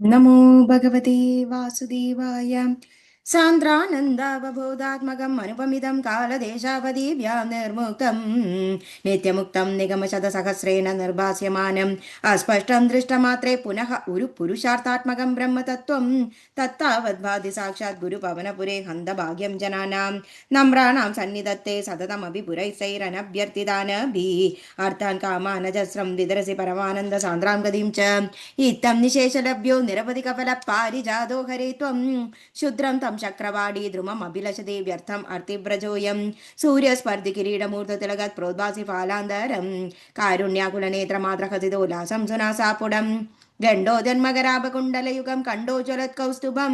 नमो भगवते वासुदेवाय सान्द्रानन्दावबोधात्मकम् अनुपमितं कालदेशावधिभ्यां निर्मुक्तं नित्यमुक्तं निगमशतसहस्रेण निर्भास्यमानम् अस्पष्टं दृष्टमात्रे पुनः पुरुषार्थात्मकं ब्रह्मतत्त्वं तत्तावद्भाति साक्षात् गुरुपवनपुरे हन्तभाग्यं जनानां नम्राणां सन्निधत्ते सततमपि पुरैस्तैरनभ्यर्थितानभिः अर्थान् कामानजस्रं विदरसि परमानन्दसान्द्रां गतिं च इत्थं निशेषलभ्यो निरवधिकफलपारिजातो हरे त्वं शुद्रं तं चक्रवाणी ध्रुवमभिलषते व्यर्थम् अर्तिव्रजोऽयं सूर्यस्पर्धिकिरीटमूर्ततिलगत् प्रोद्भासि फालान्तरं कारुण्याकुलनेत्रमात्रहसितोल्लासं सुनासापुडं गण्डोजन्मकराभकुण्डलयुगं कण्डोज्वलत्कौस्तुभं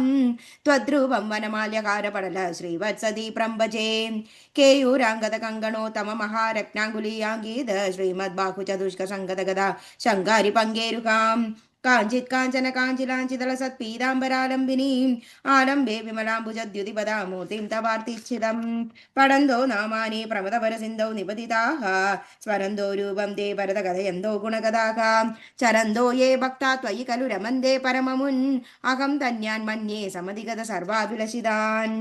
त्वद्रूपं वनमाल्यकारपडल श्रीवत्सदीप्रं भजे केयूराङ्गदकङ्गणोत्तममहारत्नाङ्गुलीयाङ्गीद श्रीमद्बाहुचतुष्कसङ्गतगदा शङ्गारि पङ्गेरुकाम् काञ्चित् काञ्चन काञ्चिलाञ्चितलसत्पीताम्बरालम्बिनीम् आलम्बे विमलाम्बुजद्युतिपदामूर्तिं तवार्तिष्ठितं पडन्तो नामानि प्रमदपरसिन्धौ निपतिताः स्मरन्तो रूपं ते भरतकथयन्तो गुणकथाः चरन्तो ये भक्ता त्वयि खलु रमन्ते परममुन् अहं धन्यान् मन्ये समधिगत सर्वाभिलषितान्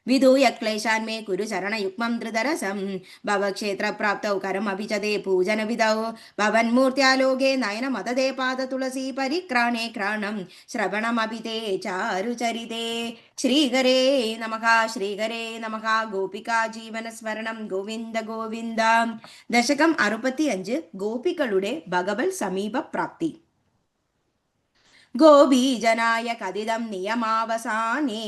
विधूय क्लेशान् मे कुरु चरणयुग्मं धृतरसं भवक्षेत्रप्राप्तौ करमपि च ते पूजनविधौ भवन्मूर्त्यालोके नयनमददे पादतुलसी परिक्राणे क्राणं श्रवणमपि ते चारुचरिते श्रीहरे नमः श्रीहरे नमः गोपिका जीवनस्मरणं गोविन्द गोविन्द दशकं 65 ഗോപികളുടെ ഭഗവത് സമീപ പ്രാപ്തി. गोपीजनाय कथितं नियमावसाने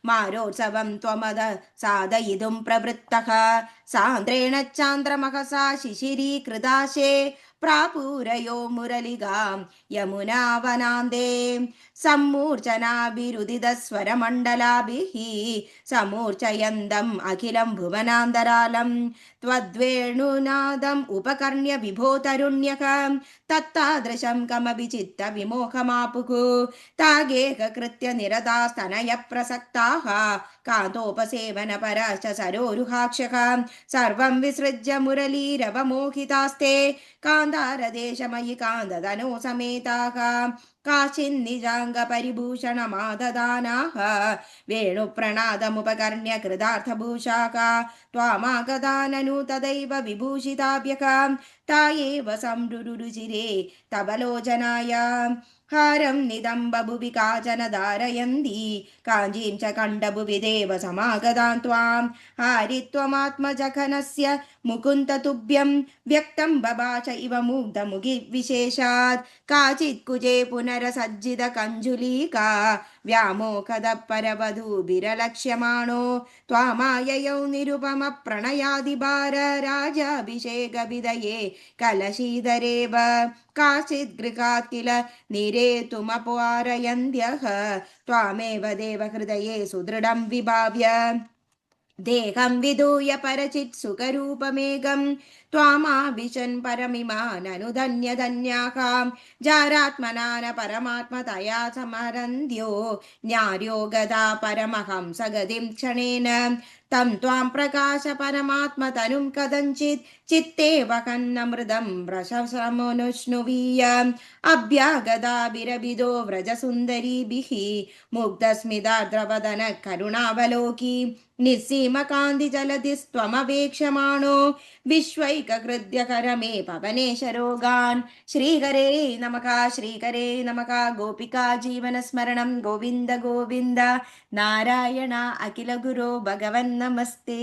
मारोत्सवं त्वमद साधयितुं प्रवृत्तः सान्द्रेण चान्द्रमहसा शिशिरीकृताशे प्रापूरयो मुरलिगां यमुनावनान्दे सम्मूर्छनाभिरुदितस्वरमण्डलाभिः समूर्छयन्तम् अखिलं भुवनान्तरालं त्वद्वेणुनादम् उपकर्ण्य विभो तरुण्यक तत्तादृशं कमपि चित्तविमोहमापुः तागेककृत्य निरतास्तनयप्रसक्ताः कान्तोपसेवनपराश्च सरोरुहाक्षः सर्वं विसृज्य मुरलीरवमोहितास्ते कान्तारदेशमयि कान्ततनो समेताः काचिन्निजाङ्गपरिभूषणमाददानाः वेणुप्रणादमुपकर्ण्य कृतार्थभूषाः त्वामागता ननु तदैव विभूषिताभ्यकां ता एव संरुरुचिरे तबलोचनाय हारं निदम्बभुवि काचन धारयन्ति काञ्चीं च कण्ठभुवि देव समागतां त्वां हारित्वमात्मजघनस्य मुकुन्द तुभ्यं व्यक्तं बभाष इव मुग्धमुखिविशेषात् काचित् कुजे पुनरसज्जित कञ्जुलीका व्यामोहद परवधूभिरलक्ष्यमाणो त्वामाययौ निरुपम प्रणयादिभार राजाभिषेकविदये कलशीधरेव काचित् गृहात् किल निरेतुमपवारयन्त्यः त्वामेव देवहृदये सुदृढं विभाव्य देहं विधूय परचित् सुखरूपमेघं त्वामाविशन् परमिमाननुधन्यधन्याः जारात्मना न परमात्मतया समरन्त्यो न्यार्यो गदा परमहंस गतिं क्षणेन तं त्वां प्रकाश परमात्मतनुं कथञ्चित् चित्ते वहन्नमृदं व्रजसमनुष्णुवीय अभ्यागदाभिरभिदो व्रजसुन्दरीभिः मुग्धस्मितार्द्रवदन करुणावलोकी निस्सीमकान्तिजलधिस्त्वमवेक्षमाणो विश्वैकहृद्यकर मे पवनेशरोगान् श्रीहरे नमः गोपिका जीवनस्मरणं गोविन्द गोविन्द नारायण अखिलगुरो भगवन्नमस्ते।